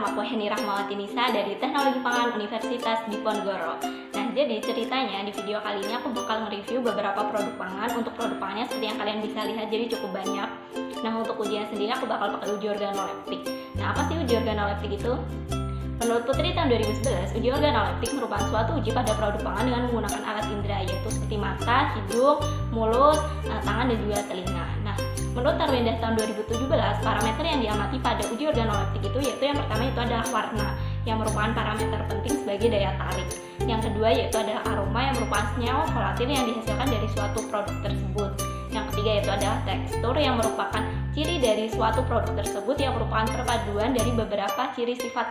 nama aku Heni Rahmawati Nisa dari Teknologi Pangan Universitas Diponegoro. Nah, jadi ceritanya di video kali ini aku bakal nge-review beberapa produk pangan. Untuk produk pangannya seperti yang kalian bisa lihat, jadi cukup banyak. Nah, untuk ujian sendiri aku bakal pakai uji organoleptik. Nah, apa sih uji organoleptik itu? Menurut Putri tahun 2011, uji organoleptik merupakan suatu uji pada produk pangan dengan menggunakan alat indera, yaitu seperti mata, hidung, mulut, tangan, dan juga telinga. Nah, menurut Tarwendah tahun 2017, parameter yang diamati pada uji organoleptik itu yaitu yang pertama itu adalah warna, yang merupakan parameter penting sebagai daya tarik. Yang kedua yaitu adalah aroma, yang merupakan senyawa volatil yang dihasilkan dari suatu produk tersebut. Yang ketiga yaitu adalah tekstur, yang merupakan ciri dari suatu produk tersebut yang merupakan perpaduan dari beberapa ciri sifat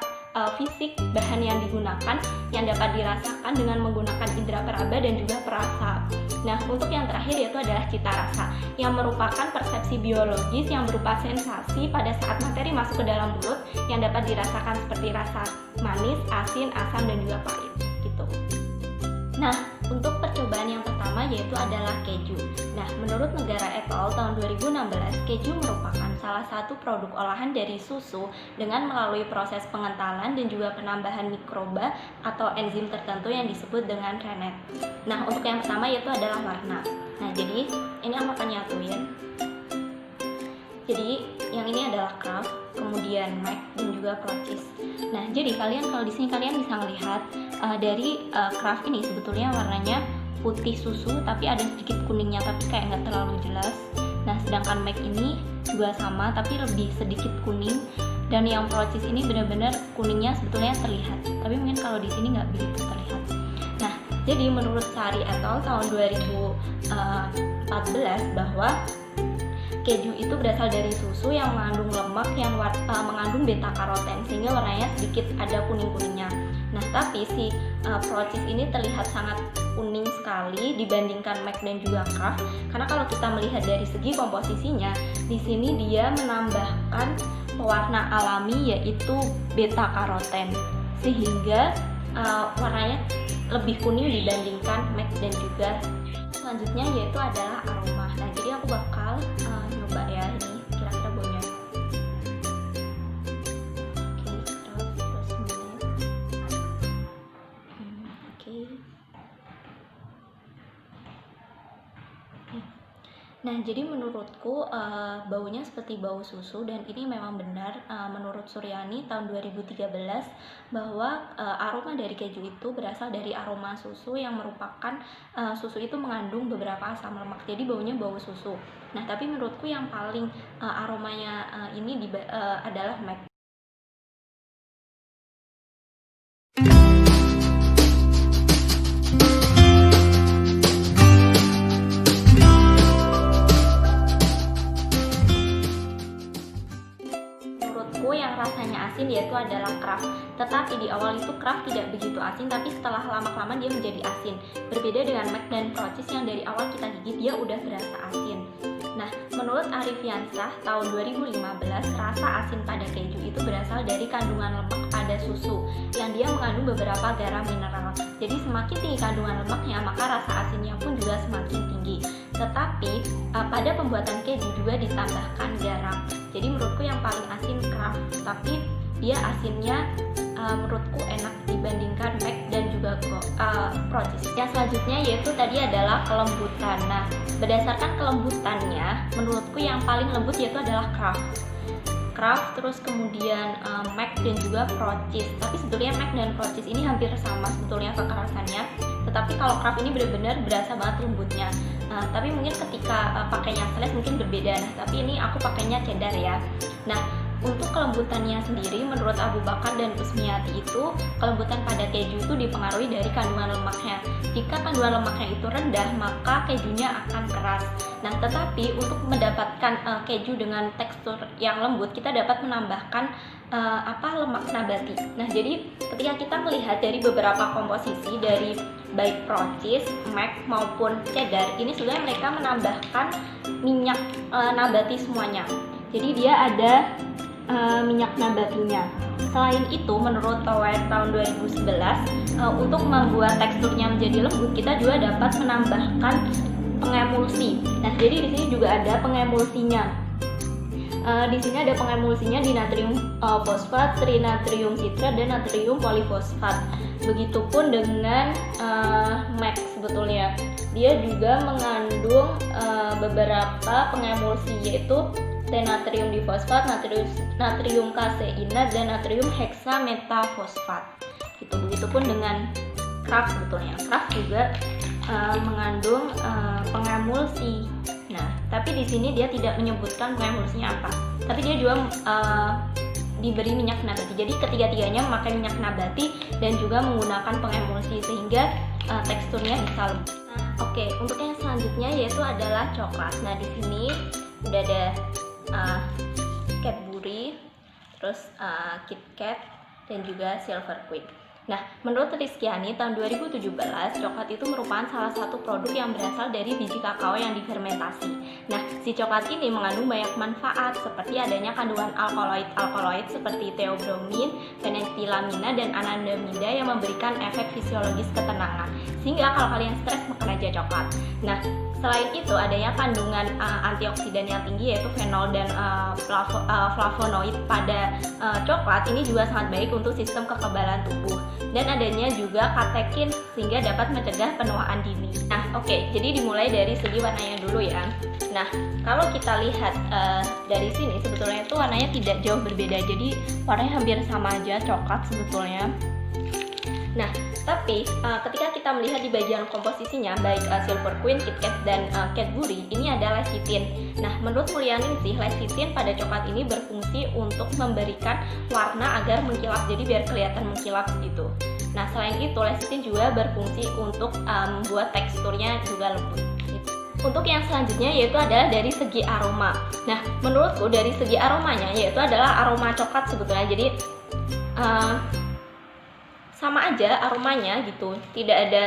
fisik bahan yang digunakan yang dapat dirasakan dengan menggunakan indera peraba dan juga perasa. Nah, untuk yang terakhir yaitu adalah cita rasa, yang merupakan persepsi biologis yang berupa sensasi pada saat materi masuk ke dalam mulut yang dapat dirasakan seperti rasa manis, asin, asam, dan juga pahit gitu. Nah, untuk percobaan yang pertama yaitu adalah keju. Nah, menurut Negara et al. Tahun 2016, keju merupakan salah satu produk olahan dari susu dengan melalui proses pengentalan dan juga penambahan mikroba atau enzim tertentu yang disebut dengan rennet. Nah, untuk yang pertama yaitu adalah warna. Nah, jadi ini aku akan nyatuin. Jadi yang ini adalah Kraft, kemudian MAC, dan juga Procis. Nah, jadi kalau di sini kalian bisa melihat dari Kraft ini sebetulnya warnanya putih susu, tapi ada sedikit kuningnya, tapi kayak nggak terlalu jelas. Nah, sedangkan MAC ini juga sama, tapi lebih sedikit kuning. Dan yang Procis ini benar-benar kuningnya sebetulnya terlihat, tapi mungkin kalau di sini nggak begitu terlihat. Nah, jadi menurut Sari et al. Tahun 2014 bahwa keju itu berasal dari susu yang mengandung lemak yang mengandung beta karoten, sehingga warnanya sedikit ada kuning-kuningnya. Nah, tapi si Procis ini terlihat sangat kuning sekali dibandingkan MAC dan juga Kraft, karena kalau kita melihat dari segi komposisinya, di sini dia menambahkan pewarna alami yaitu beta karoten, sehingga warnanya lebih kuning dibandingkan MAC dan juga. Selanjutnya yaitu adalah aroma. Nah, jadi aku bakal nyoba ya ini kira-kira baunya. Oke, terus menit. Oke. Nah, jadi menurutku baunya seperti bau susu, dan ini memang benar menurut Suryani tahun 2013 bahwa aroma dari keju itu berasal dari aroma susu yang merupakan susu itu mengandung beberapa asam lemak, jadi baunya bau susu. Nah, tapi menurutku yang paling aromanya ini adalah MAC. Yang rasanya asin yaitu adalah Kraft, tetapi di awal itu Kraft tidak begitu asin, tapi setelah lama-kelamaan dia menjadi asin. Berbeda dengan MAC dan Procis yang dari awal kita gigit dia udah berasa asin. Nah, menurut Arifiansah tahun 2015, rasa asin pada keju itu berasal dari kandungan lemak pada susu yang dia mengandung beberapa garam mineral. Jadi semakin tinggi kandungan lemaknya, maka rasa asinnya pun juga semakin tinggi. Tetapi pada pembuatan keju juga ditambahkan garam. Jadi menurutku yang paling asin Kraft, tapi dia asinnya menurutku enak dibandingkan MAC dan juga Procis. Yang selanjutnya yaitu tadi adalah kelembutan. Nah, berdasarkan kelembutannya, menurutku yang paling lembut yaitu adalah Kraft, terus kemudian MAC dan juga Procis. Tapi sebetulnya MAC dan Procis ini hampir sama sebetulnya kekerasannya. Tetapi kalau Kraft ini benar-benar berasa banget lembutnya. Tapi mungkin ketika pakainya Celeste mungkin berbeda. Nah, tapi ini aku pakainya Cheddar ya. Nah, untuk kelembutannya sendiri menurut Abu Bakar dan Kusmiati itu kelembutan pada keju itu dipengaruhi dari kandungan lemaknya. Jika kandungan lemaknya itu rendah, maka kejunya akan keras. Nah, tetapi untuk mendapatkan keju dengan tekstur yang lembut, kita dapat menambahkan lemak nabati. Nah, jadi ketika kita melihat dari beberapa komposisi dari baik Procis, MAC maupun Cheddar, ini sebenarnya mereka menambahkan minyak nabati semuanya. Jadi dia ada minyak nabatinya. Selain itu, menurut Tower tahun 2011, untuk membuat teksturnya menjadi lembut, kita juga dapat menambahkan pengemulsi. Nah, jadi di sini juga ada pengemulsinya. Di sini ada pengemulsinya di natrium fosfat, trinatrium citrat, dan natrium polifosfat. Begitupun dengan MAC sebetulnya. Dia juga mengandung beberapa pengemulsi, yaitu natrium difosfat, natrium kaseinat, dan natrium heksametafosfat. Gitu. Begitupun dengan kraft sebetulnya. Kraft juga mengandung pengemulsi. Nah, tapi di sini dia tidak menyebutkan pengemulsinya apa. Tapi dia juga diberi minyak nabati. Jadi ketiga-tiganya memakai minyak nabati dan juga menggunakan pengemulsi sehingga teksturnya bisa lembut. Nah, oke, untuk yang selanjutnya yaitu adalah coklat. Nah, di sini udah ada Cadbury, terus KitKat, dan juga Silver Queen. Nah, menurut Rizkyani, tahun 2017, coklat itu merupakan salah satu produk yang berasal dari biji kakao yang difermentasi. Nah, si coklat ini mengandung banyak manfaat, seperti adanya kandungan alkaloid seperti theobromine, fenetilamina, dan anandamida yang memberikan efek fisiologis ketenangan. Sehingga kalau kalian stres, makan aja coklat. Nah, selain itu adanya kandungan antioksidan yang tinggi, yaitu fenol dan flavonoid pada coklat ini juga sangat baik untuk sistem kekebalan tubuh. Dan adanya juga katekin sehingga dapat mencegah penuaan dini. Nah, oke, jadi dimulai dari segi warnanya dulu ya. Nah, kalau kita lihat dari sini sebetulnya itu warnanya tidak jauh berbeda. Jadi warnanya hampir sama aja coklat sebetulnya. Nah, tapi ketika kita melihat di bagian komposisinya, baik Silver Queen, KitKat, dan Cadbury, ini ada lecithin. Nah, menurut Mulyani sih, lecithin pada coklat ini berfungsi untuk memberikan warna agar mengkilap, jadi biar kelihatan mengkilap gitu. Nah, selain itu, lecithin juga berfungsi untuk membuat teksturnya juga lembut. Untuk yang selanjutnya yaitu adalah dari segi aroma. Nah, menurutku dari segi aromanya yaitu adalah aroma coklat sebetulnya. Jadi sama aja aromanya gitu, tidak ada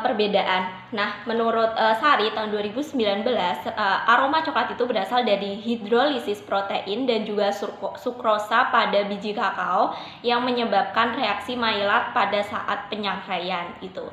perbedaan. Nah, menurut Sari tahun 2019, aroma coklat itu berasal dari hidrolisis protein dan juga sukrosa pada biji kakao yang menyebabkan reaksi Maillard pada saat penyangkaian itu.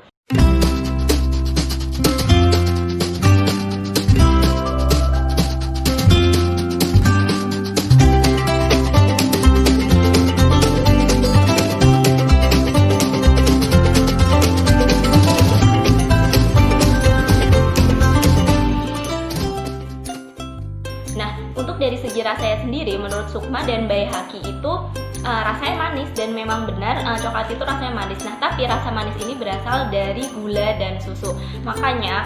Dari segi rasanya sendiri, menurut Sukma dan Baihaqi itu rasanya manis, dan memang benar coklat itu rasanya manis. Nah, tapi rasa manis ini berasal dari gula dan susu. Makanya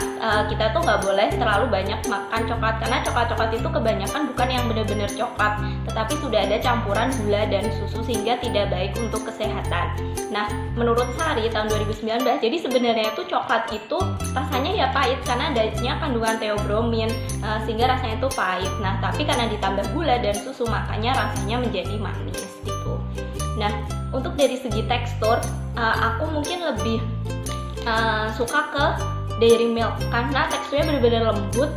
kita tuh nggak boleh terlalu banyak makan coklat, karena coklat-coklat itu kebanyakan bukan yang benar-benar coklat, tetapi sudah ada campuran gula dan susu sehingga tidak baik untuk kesehatan. Nah, menurut Sari tahun 2019, jadi sebenarnya itu coklat itu rasanya ya pahit karena adanya kandungan theobromine sehingga rasanya itu pahit. Nah, tapi karena ditambah gula dan susu makanya rasanya menjadi manis gitu. Nah, untuk dari segi tekstur aku mungkin lebih suka ke dairy milk karena teksturnya benar-benar lembut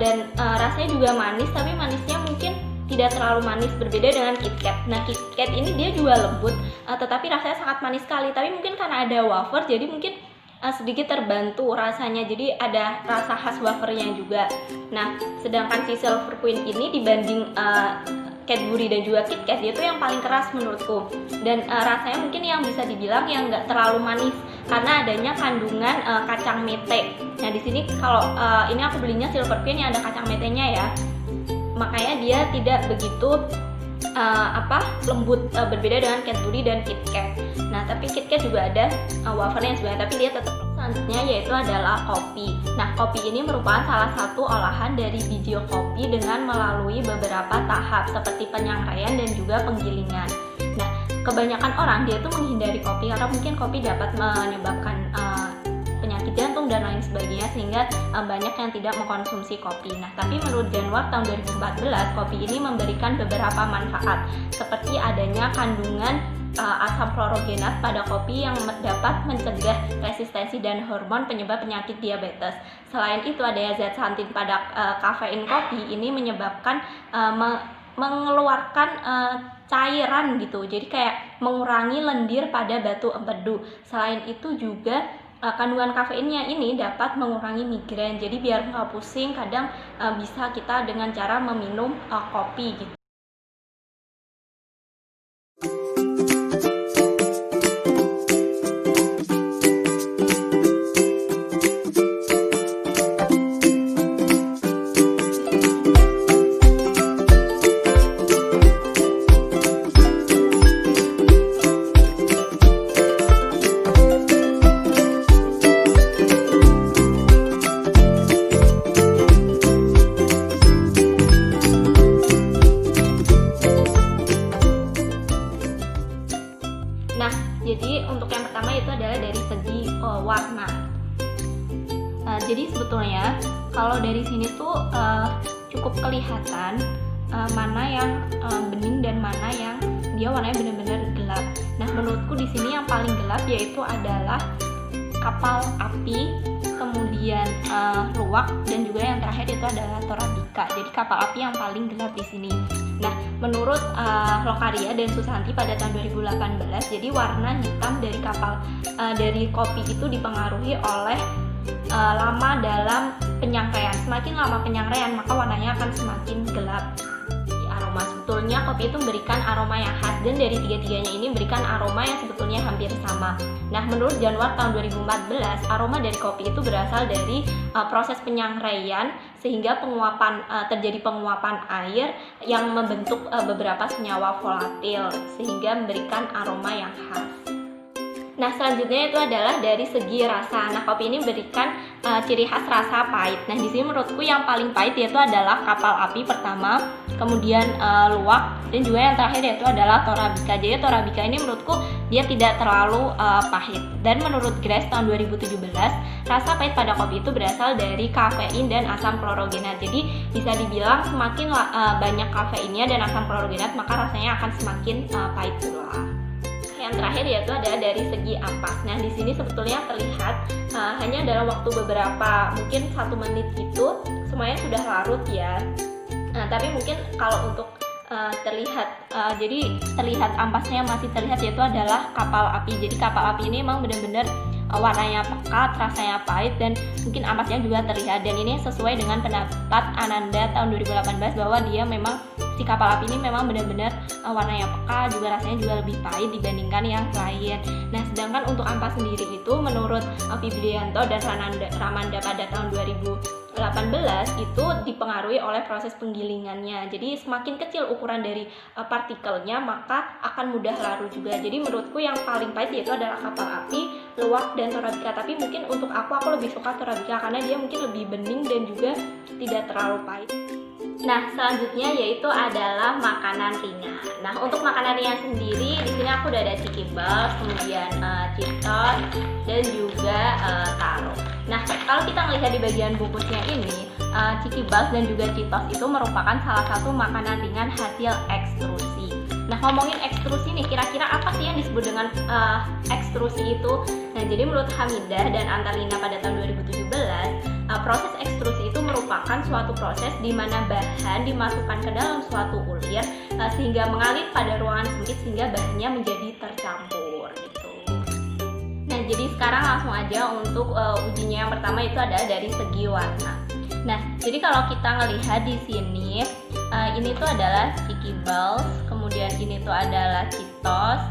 dan rasanya juga manis, tapi manisnya mungkin tidak terlalu manis, berbeda dengan KitKat. Nah, KitKat ini dia juga lembut tetapi rasanya sangat manis sekali, tapi mungkin karena ada wafer jadi mungkin sedikit terbantu rasanya, jadi ada rasa khas wafernya juga. Nah, sedangkan si Silver Queen ini dibanding Cadbury dan juga KitKat, dia itu yang paling keras menurutku, dan rasanya mungkin yang bisa dibilang yang nggak terlalu manis karena adanya kandungan kacang mete. Nah, di sini kalau ini aku belinya Silver Queen yang ada kacang metenya ya, makanya dia tidak begitu lembut, berbeda dengan Cadbury dan KitKat. Nah, tapi KitKat juga ada wafernya sebenarnya, tapi dia tetap. Selanjutnya yaitu adalah kopi. Nah, kopi ini merupakan salah satu olahan dari biji kopi dengan melalui beberapa tahap seperti penyangkaian dan juga penggilingan. Nah, kebanyakan orang dia tuh menghindari kopi karena mungkin kopi dapat menyebabkan penyakit jantung dan lain sebagainya, sehingga banyak yang tidak mengkonsumsi kopi. Nah, tapi menurut Januar tahun 2014, kopi ini memberikan beberapa manfaat seperti adanya kandungan asam klorogenat pada kopi yang dapat mencegah resistensi dan hormon penyebab penyakit diabetes. Selain itu adanya zat santin pada kafein kopi ini menyebabkan mengeluarkan cairan gitu, jadi kayak mengurangi lendir pada batu empedu. Selain itu juga kandungan kafeinnya ini dapat mengurangi migrain. Jadi biar nggak pusing, kadang bisa kita dengan cara meminum kopi gitu. Nah, jadi untuk yang pertama itu adalah dari segi warna. Jadi sebetulnya kalau dari sini tuh cukup kelihatan mana yang bening dan mana yang dia warnanya benar-benar gelap. Nah, menurutku di sini yang paling gelap yaitu adalah kapal api, kemudian luwak, dan juga yang terakhir itu adalah Torabika. Jadi kapal api yang paling gelap di sini. Nah, menurut Lokaria dan Susanti pada tahun 2018, jadi warna hitam dari dari kopi itu dipengaruhi oleh lama dalam penyangkaian. Semakin lama penyangkaian, maka warnanya akan semakin gelap. Aroma, sebetulnya kopi itu memberikan aroma yang khas, dan dari tiga-tiganya ini memberikan aroma yang sebetulnya hampir sama. Nah, menurut Januar tahun 2014, aroma dari kopi itu berasal dari proses penyangkaian, sehingga terjadi penguapan air yang membentuk beberapa senyawa volatil sehingga memberikan aroma yang khas. Nah, selanjutnya itu adalah dari segi rasa. Nah, kopi ini memberikan ciri khas rasa pahit. Nah, di sini menurutku yang paling pahit yaitu adalah kapal api pertama, kemudian luwak, dan juga yang terakhir yaitu adalah Torabika. Jadi Torabika ini menurutku dia tidak terlalu pahit. Dan menurut Grace tahun 2017, rasa pahit pada kopi itu berasal dari kafein dan asam klorogenat. Jadi bisa dibilang semakin banyak kafeinnya dan asam klorogenat, maka rasanya akan semakin pahit pula. Yang terakhir yaitu adalah dari segi ampas. Nah, di sini sebetulnya terlihat hanya dalam waktu beberapa, mungkin 1 menit gitu, semuanya sudah larut ya. Nah, tapi mungkin kalau untuk jadi terlihat ampasnya masih terlihat, yaitu adalah kapal api. Jadi kapal api ini memang benar-benar warnanya pekat, rasanya pahit, dan mungkin ampasnya juga terlihat. Dan ini sesuai dengan pendapat Ananda tahun 2018 bahwa dia memang si kapal api ini memang benar-benar warnanya pekat, juga rasanya juga lebih pahit dibandingkan yang lain. Nah, sedangkan untuk ampas sendiri itu menurut Fibrianto dan Ramanda pada tahun 2018 itu dipengaruhi oleh proses penggilingannya. Jadi semakin kecil ukuran dari partikelnya, maka akan mudah larut juga. Jadi menurutku yang paling pahit yaitu adalah kapal api, luwak, dan Torabika. Tapi mungkin untuk aku lebih suka Torabika karena dia mungkin lebih bening dan juga tidak terlalu pahit. Nah, selanjutnya yaitu adalah makanan ringan. Nah, untuk makanan ringan sendiri di sini aku udah ada Cikibal, kemudian Cheetos, dan juga taro. Nah, kalau kita melihat di bagian bungkusnya ini, Cikibal dan juga Cheetos itu merupakan salah satu makanan ringan hasil ekstrusi. Nah, ngomongin ekstrusi nih, kira-kira apa sih yang disebut dengan ekstrusi itu? Nah, jadi menurut Hamidah dan Antalina pada tahun 2017, proses ekstrusi itu merupakan suatu proses di mana bahan dimasukkan ke dalam suatu ulir sehingga mengalir pada ruangan sempit sehingga bahannya menjadi tercampur gitu. Nah, jadi sekarang langsung aja untuk ujinya. Yang pertama itu adalah dari segi warna. Nah, jadi kalau kita ngelihat di sini, ini tuh adalah Cikibal, kemudian ini tuh adalah Cheetos,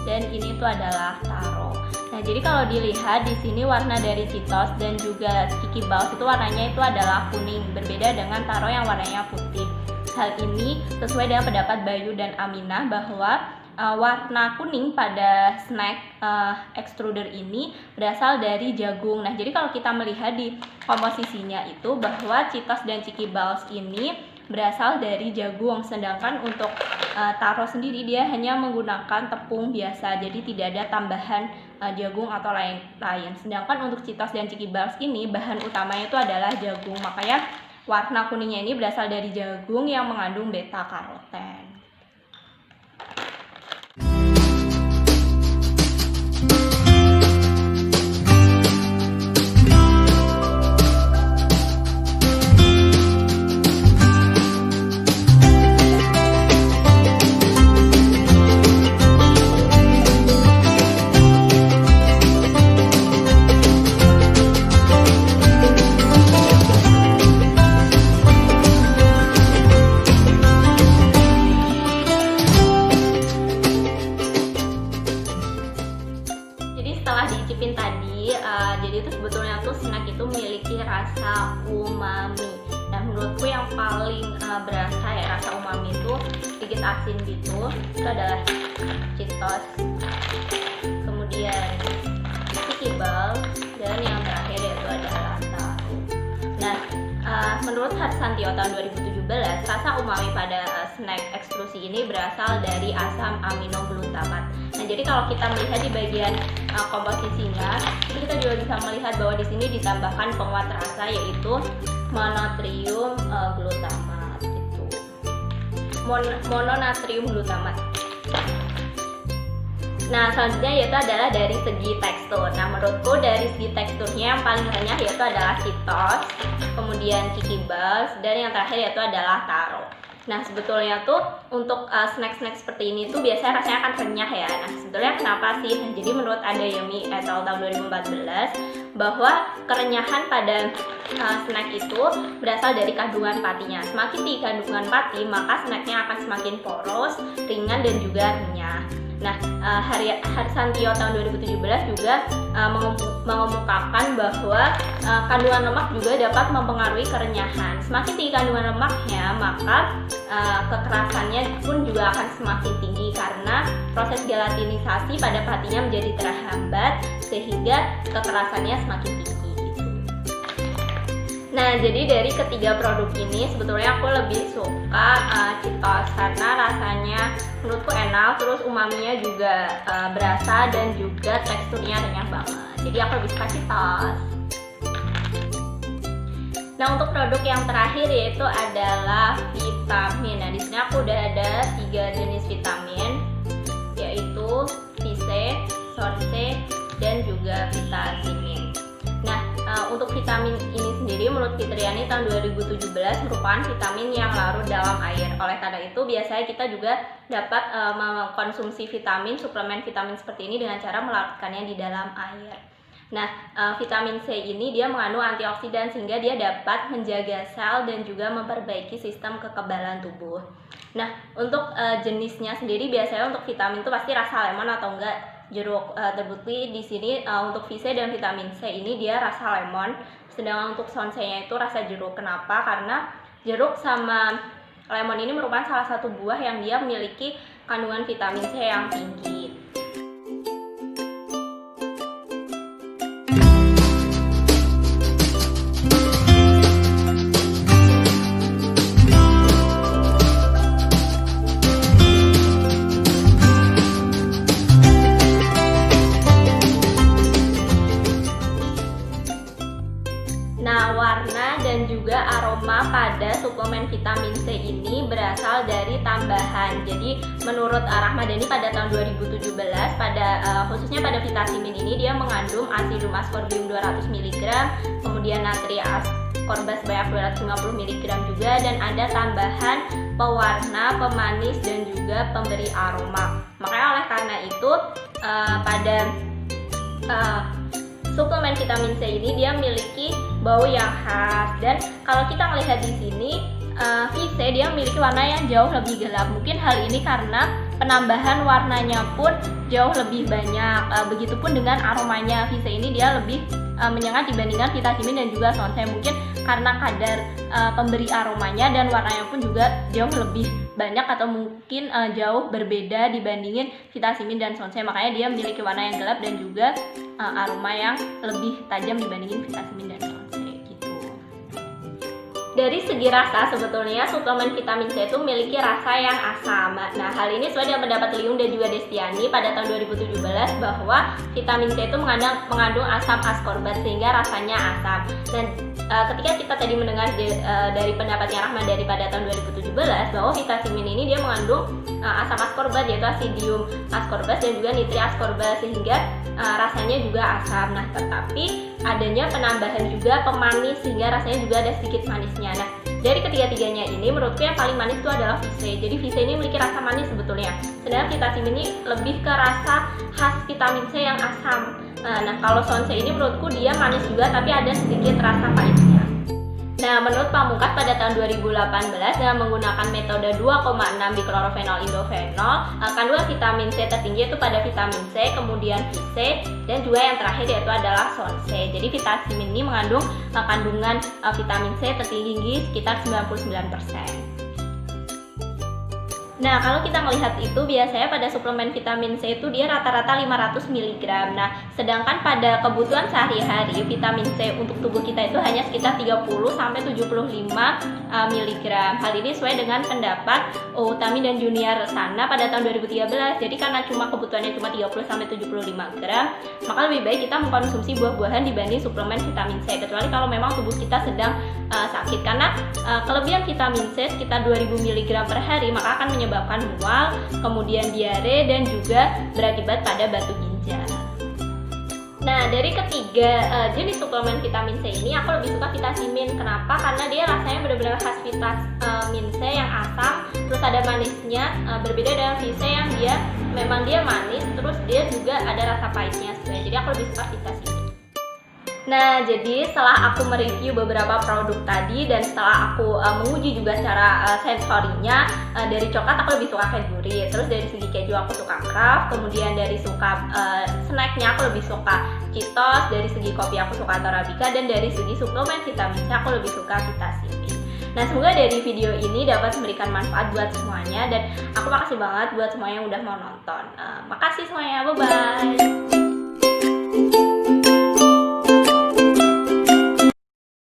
dan ini tuh adalah taro. Nah, jadi kalau dilihat di sini warna dari Cheetos dan juga Cikibal itu warnanya itu adalah kuning, berbeda dengan taro yang warnanya putih. Hal ini sesuai dengan pendapat Bayu dan Aminah bahwa warna kuning pada snack extruder ini berasal dari jagung. Nah, jadi kalau kita melihat di komposisinya itu bahwa Cheetos dan Cikibal ini berasal dari jagung, sedangkan untuk taro sendiri dia hanya menggunakan tepung biasa, jadi tidak ada tambahan jagung atau lain-lain. Sedangkan untuk Cheetos dan Cikibal ini bahan utamanya itu adalah jagung, makanya warna kuningnya ini berasal dari jagung yang mengandung beta karoten. sebetulnya tuh snack itu memiliki rasa umami. Nah, menurutku yang paling berasa ya rasa umami itu sedikit asin gitu. Itu adalah Cheetos, kemudian Kikibal, dan yang terakhir yaitu adalah tahu. Nah, menurut Harsantio tahun 2017, rasa umami pada snack eksklusi ini berasal dari asam aminoglutamat. Nah, jadi kalau kita melihat di bagian komposisinya, itu kita juga bisa melihat bahwa di sini ditambahkan penguat rasa yaitu mononatrium glutamat gitu. Mononatrium glutamat. Nah, selanjutnya yaitu adalah dari segi tekstur. Nah, menurutku dari segi teksturnya yang paling renyah yaitu adalah Cheetos, kemudian Kikibal, dan yang terakhir yaitu adalah Taro. Nah, sebetulnya tuh untuk snack-snack seperti ini tuh biasanya rasanya akan renyah ya. Nah, sebetulnya kenapa sih? Nah, jadi menurut Adayami et al. Tahun 2014 bahwa kerenyahan pada snack itu berasal dari kandungan patinya. Semakin tinggi kandungan pati, maka snacknya akan semakin poros, ringan, dan juga renyah. Nah, Harsantio tahun 2017 juga mengemukakan bahwa kandungan lemak juga dapat mempengaruhi kerenyahan. Semakin tinggi kandungan lemaknya, maka kekerasannya pun juga akan semakin tinggi karena proses gelatinisasi pada patinya menjadi terhambat sehingga kekerasannya semakin tinggi. Nah, jadi dari ketiga produk ini sebetulnya aku lebih suka Cheetos karena rasanya menurutku enak, terus umaminya juga berasa dan juga teksturnya renyah banget. Jadi aku lebih suka Cheetos. Nah, untuk produk yang terakhir yaitu adalah vitamin. Nah, di sini aku udah ada 3 jenis vitamin yaitu Vise, Sonse, dan juga Vitazimin. Nah, untuk vitamin ini sendiri menurut Fitriani tahun 2017 merupakan vitamin yang larut dalam air. Oleh karena itu biasanya kita juga dapat mengkonsumsi vitamin, suplemen vitamin seperti ini dengan cara melarutkannya di dalam air. Nah, vitamin C ini dia mengandung antioksidan sehingga dia dapat menjaga sel dan juga memperbaiki sistem kekebalan tubuh. Nah, untuk jenisnya sendiri biasanya untuk vitamin itu pasti rasa lemon atau enggak jeruk. Terbukti di sini untuk Vise dan vitamin C ini dia rasa lemon, sedangkan untuk Sonse-nya itu rasa jeruk. Kenapa? Karena jeruk sama lemon ini merupakan salah satu buah yang dia memiliki kandungan vitamin C yang tinggi. Nah, warna dan juga aroma pada suplemen vitamin C ini berasal dari tambahan. Jadi menurut Rahmadani pada tahun 2017 khususnya pada Vitazimin ini dia mengandung asidum ascorbium 200 mg, kemudian natri ascorbate sebanyak 250 mg juga, dan ada tambahan pewarna, pemanis, dan juga pemberi aroma. Makanya oleh karena itu pada suplemen vitamin C ini dia memiliki bau yang khas, dan kalau kita melihat di sini Vise dia memiliki warna yang jauh lebih gelap. Mungkin hal ini karena penambahan warnanya pun jauh lebih banyak. Begitupun dengan aromanya, Vise ini dia lebih menyengat dibandingkan Vitazimin dan juga Sonse. Mungkin karena kadar pemberi aromanya dan warnanya pun juga jauh lebih banyak atau mungkin jauh berbeda dibandingin Vitazimin dan Sonse. Makanya dia memiliki warna yang gelap dan juga aroma yang lebih tajam dibandingin Vitazimin dan Sonse. Dari segi rasa, sebetulnya suplemen vitamin C itu memiliki rasa yang asam. Nah, hal ini sesuai dengan pendapat Liung dan juga Destiani pada tahun 2017 bahwa vitamin C itu mengandung asam ascorbat sehingga rasanya asam. Dan ketika kita tadi mendengar dari pendapatnya Rahmadani pada tahun 2017 bahwa Vitazimin ini dia mengandung asam ascorbat yaitu asidium ascorbate dan juga nitri ascorbate sehingga rasanya juga asam. Nah, tetapi adanya penambahan juga pemanis sehingga rasanya juga ada sedikit manisnya. Nah, dari ketiga-tiganya ini menurutku yang paling manis itu adalah Vise. Jadi Vise ini memiliki rasa manis sebetulnya. Sedangkan Vitazimin ini lebih ke rasa khas vitamin C yang asam. Nah, kalau Sonse ini menurutku dia manis juga tapi ada sedikit rasa pahitnya. Nah, menurut Pamungkas pada tahun 2018 dengan menggunakan metode 2,6 diklorofenol indofenol, kandungan vitamin C tertinggi itu pada vitamin C, kemudian VC, dan juga yang terakhir yaitu adalah Son C. Jadi vitamin ini mengandung kandungan vitamin C tertinggi sekitar 99%. Nah, kalau kita melihat itu biasanya pada suplemen vitamin C itu dia rata-rata 500 mg. Nah, sedangkan pada kebutuhan sehari-hari vitamin C untuk tubuh kita itu hanya sekitar 30 sampai 75 mg. Hal ini sesuai dengan pendapat Utami dan Junior Sana pada tahun 2013. Jadi karena kebutuhannya cuma 30 sampai 75 gram, maka lebih baik kita mengkonsumsi buah-buahan dibanding suplemen vitamin C, kecuali kalau memang tubuh kita sedang sakit. Karena kelebihan vitamin C sekitar 2000 mg per hari maka akan menyebabkan mual, kemudian diare, dan juga berakibat pada batu ginjal. Nah, dari ketiga jenis suplemen vitamin C ini aku lebih suka Vitacimin. Kenapa? Karena dia rasanya benar-benar khas vitamin C yang asam, terus ada manisnya, berbeda dengan VC yang memang dia manis, terus dia juga ada rasa pahitnya sebenarnya. Jadi aku lebih suka Vitacimin. Nah, jadi setelah aku mereview beberapa produk tadi dan setelah aku menguji juga secara sensorinya, dari coklat aku lebih suka Cadbury, terus dari segi keju aku suka Kraft, kemudian dari snacknya aku lebih suka Cheetos, dari segi kopi aku suka Arabica, dan dari segi suplemen vitamin C aku lebih suka Vitacimin. Nah, semoga dari video ini dapat memberikan manfaat buat semuanya, dan aku makasih banget buat semuanya yang udah mau nonton. Makasih semuanya, bye-bye.